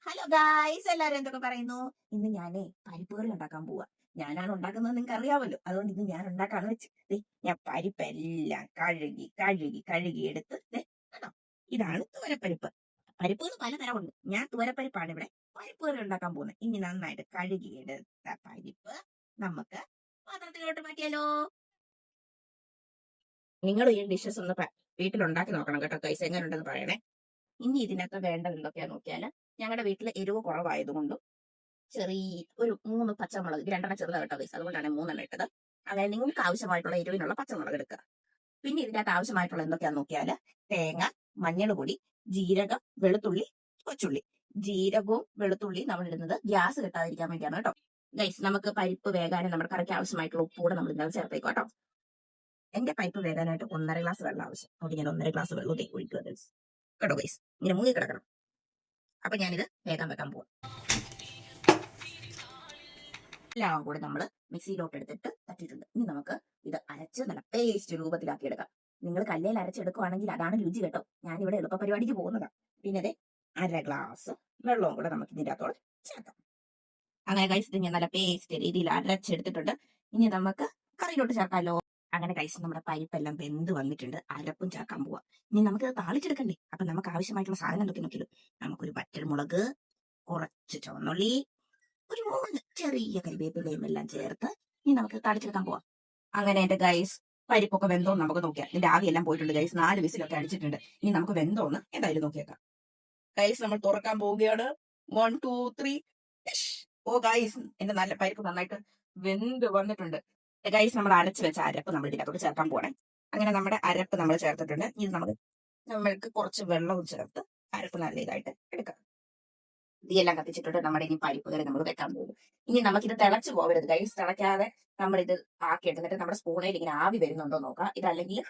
Hello guys, എല്ലാരും എന്തൊക്കെ പറയുന്നു? ഇന്ന് ഞാനേ പരിപ്പ് കറി ഉണ്ടാക്കാൻ പോവാ. ഞാനാണ് ഉണ്ടാക്കുന്നത്, നിങ്ങൾക്ക് അറിയാമല്ലോ. അതുകൊണ്ട് ഇന്ന് ഞാൻ ഉണ്ടാക്കാന്ന് വെച്ച് ഞാൻ പരിപ്പെല്ലാം കഴുകി കഴുകി കഴുകി എടുത്ത് കണ്ടോ, ഇതാണ് തുവരപ്പരിപ്പ്. പരിപ്പുകൾ പലതരമുണ്ട്. ഞാൻ തുവരപ്പരിപ്പാണ് ഇവിടെ പരിപ്പ് കറി ഉണ്ടാക്കാൻ പോകുന്നത്. ഇനി നന്നായിട്ട് കഴുകി എടുത്ത പരിപ്പ് നമുക്ക് പാത്രത്തിലോട്ട് മാറ്റിയാലോ. നിങ്ങൾ ഈ ഡിഷസ് ഒന്ന് വീട്ടിൽ ഉണ്ടാക്കി നോക്കണം കേട്ടോ ഗൈസ്, എങ്ങനെ ഉണ്ടെന്ന് പറയണേ. ഇനി ഇതിനകത്ത് വേണ്ടത് എന്തൊക്കെയാ നോക്കിയാല്, ഞങ്ങളുടെ വീട്ടിൽ എരിവ് കുറവായതുകൊണ്ടും ചെറിയ ഒരു 3 പച്ചമുളക്, ഇത് 2 ചെറുതാണ് കേട്ടോ ഗൈസ്, അതുകൊണ്ടാണ് 3 ഇട്ടത്. അങ്ങനെ നിങ്ങൾക്ക് ആവശ്യമായിട്ടുള്ള എരിവിനുള്ള പച്ചമുളക് എടുക്കുക. പിന്നെ ഇതിനകത്ത് ആവശ്യമായിട്ടുള്ള എന്തൊക്കെയാന്ന് നോക്കിയാല്, തേങ്ങ, മഞ്ഞൾ പൊടി, ജീരകം, വെളുത്തുള്ളി, കൊച്ചുള്ളി. ജീരകവും വെളുത്തുള്ളി നമ്മൾ ഇടുന്നത് ഗ്യാസ് കിട്ടാതിരിക്കാൻ വേണ്ടിയാണ് കേട്ടോ ഗൈസ്. നമുക്ക് പരിപ്പ് വേകാനും നമ്മുടെ കറിക്ക് ആവശ്യമായിട്ടുള്ള ഉപ്പ് കൂടെ നമ്മൾ ഇതിനകത്ത് ചേർത്തേക്കും കേട്ടോ. എന്റെ പരിപ്പ് വേകാനായിട്ട് 1.5 ഗ്ലാസ് വെള്ളം ആവശ്യം. അതുകൊണ്ട് ഞാൻ 1.5 ഗ്ലാസ് വെള്ളത്തേക്ക് ഒഴിക്കുക ഗൈസ്. കേട്ടോ ഗൈസ്, ഇങ്ങനെ മുങ്ങി കിടക്കണം. അപ്പൊ ഞാനിത് വേഗം വെക്കാൻ പോവാം. എല്ലാം കൂടെ നമ്മൾ മിക്സിയിലോട്ട് എടുത്തിട്ട് തട്ടിയിട്ടുണ്ട്. ഇനി നമുക്ക് ഇത് അരച്ച് നല്ല പേസ്റ്റ് രൂപത്തിലാക്കി എടുക്കാം. നിങ്ങൾ കല്ലേൽ അരച്ചെടുക്കുവാണെങ്കിൽ അതാണ് രുചി കേട്ടോ. ഞാനിവിടെ എളുപ്പ പരിപാടിക്ക് പോകുന്നതാണ്. പിന്നെ അതെ 1/2 ഗ്ലാസ് വെള്ളവും കൂടെ നമുക്ക് ഇതിൻ്റെ അകത്തോട് ചേർക്കാം. അങ്ങനെ കഴിച്ചിട്ട് ഞാൻ നല്ല പേസ്റ്റ് രീതിയിൽ അരച്ചെടുത്തിട്ടുണ്ട്. ഇനി നമുക്ക് കറിയിലോട്ട് ചേർക്കാമല്ലോ. അങ്ങനെ കഴിച്ച് നമ്മുടെ പരിപ്പെല്ലാം വെന്ത് വന്നിട്ടുണ്ട്. അരപ്പും ചേർക്കാൻ പോവാം. ഇനി നമുക്ക് താളിച്ചെടുക്കണ്ടേ. അപ്പൊ നമുക്ക് ആവശ്യമായിട്ടുള്ള സാധനം എന്തൊക്കെ നോക്കിയല്ലോ. നമുക്കൊരു വറ്റൽമുളക്, കുറച്ച് ചുവന്നുള്ളി, ഒരു 3 ചെറിയ കരിവേപ്പിലയും എല്ലാം ചേർത്ത് ഇനി നമുക്ക് താളിച്ചെടുക്കാൻ പോവാം. അങ്ങനെ എന്റെ ഗൈസ് പരിപ്പൊക്കെ വെന്തോന്ന് നമുക്ക് നോക്കിയാൽ. ഇതിന്റെ ആവിയെല്ലാം പോയിട്ടുണ്ട് ഗൈസ്. 4 വിസിലൊക്കെ അടിച്ചിട്ടുണ്ട്. ഇനി നമുക്ക് വെന്തോന്ന് എന്തായാലും നോക്കിയേക്കാം. ഗൈസ് നമ്മൾ തുറക്കാൻ പോവുകയാണ്. 1 2 3. ഓ ഗൈസ്, എന്റെ നല്ല പരിപ്പ് നന്നായിട്ട് വെന്ത് വന്നിട്ടുണ്ട്. ഗൈസ് നമ്മൾ അരച്ച് വെച്ച അരപ്പ് നമ്മൾ ഇതിനകത്തോട്ട് ചേർക്കാൻ പോകണേ. അങ്ങനെ നമ്മുടെ അരപ്പ് നമ്മൾ ചേർത്തിട്ടുണ്ട്. ഇനി നമ്മൾക്ക് കുറച്ച് വെള്ളവും ചേർത്ത് അരപ്പ് നല്ല ഇതായിട്ട് എടുക്കാം. തീയെല്ലാം കത്തിച്ചിട്ടുണ്ട്. നമ്മുടെ ഇനി പരിപ്പ് കറി നമ്മൾ വെക്കാൻ പോകും. ഇനി നമുക്കിത് തിളച്ചു പോകരുത് ഗൈസ്. തിളയ്ക്കാതെ നമ്മൾ ഇത് ആക്കി എടുത്തിട്ട് നമ്മുടെ സ്പൂണിൽ ഇങ്ങനെ ആവി വരുന്നുണ്ടോ നോക്കാം. ഇതല്ലെങ്കിൽ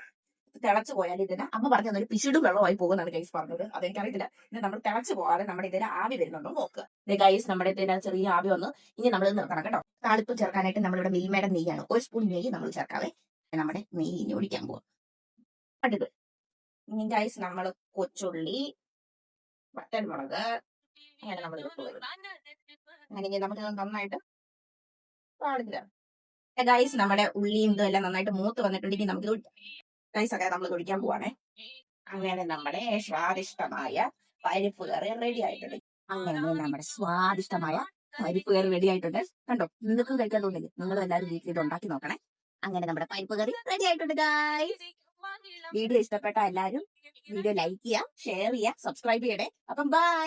തിളച്ചു പോയാൽ ഇതിന് അമ്മ പറഞ്ഞ ഒരു പിശുടും വെള്ളമായി പോകുന്നതാണ് ഗൈസ് പറഞ്ഞത്. അതെനിക്കറിയത്തില്ല. ഇത് നമ്മൾ തിളച്ചു പോകാതെ നമ്മുടെ ഇതിൽ ആവി വരുന്നുണ്ടോ നോക്കുക. ഗൈസ് നമ്മുടെ ഇതിന് ചെറിയ ആവി വന്നു. ഇനി നമ്മൾ നിർത്തണം കേട്ടോ. താളിപ്പ് ചേർക്കാനായിട്ട് നമ്മളിവിടെ മിൽമയുടെ നെയ്യാണ്. 1 സ്പൂൺ നെയ്യ് നമ്മൾ ചേർക്കാവേ. നമ്മുടെ നെയ്യ് ഇനി ഒഴിക്കാൻ പോവാം. അടുത്ത് ഇനി ഗൈസ് നമ്മൾ കൊച്ചുള്ളി, വറ്റൽമുളക് അങ്ങനെ നമ്മൾ അങ്ങനെ നമുക്ക് നന്നായിട്ട് പാടില്ല ഗൈസ്. നമ്മുടെ ഉള്ളിയും ഇതെല്ലാം നന്നായിട്ട് മൂത്ത് വന്നിട്ടുണ്ടെങ്കിൽ നമുക്ക് ഗൈസ് ഒക്കെ നമ്മൾ ഒഴിക്കാൻ പോവാണേ. അങ്ങനെ നമ്മുടെ സ്വാദിഷ്ടമായ പരിപ്പ് കറി റെഡി ആയിട്ടുണ്ട്. അങ്ങനെ നമ്മുടെ സ്വാദിഷ്ടമായ പരിപ്പ് കറി റെഡി ആയിട്ടുണ്ട്. കണ്ടോ, നിങ്ങൾക്കും കഴിക്കാൻ തോന്നില്ലേ? നിങ്ങൾ എല്ലാവരും വീട്ടിൽ ഇത് ഉണ്ടാക്കി നോക്കണേ. അങ്ങനെ നമ്മുടെ പരിപ്പ് കറി റെഡി ആയിട്ടുണ്ട് ഗൈസ്. വീഡിയോ ഇഷ്ടപ്പെട്ട എല്ലാവരും വീഡിയോ ലൈക്ക് ചെയ്യുക, ഷെയർ ചെയ്യുക, സബ്സ്ക്രൈബ് ചെയ്യണേ. അപ്പം ബൈ.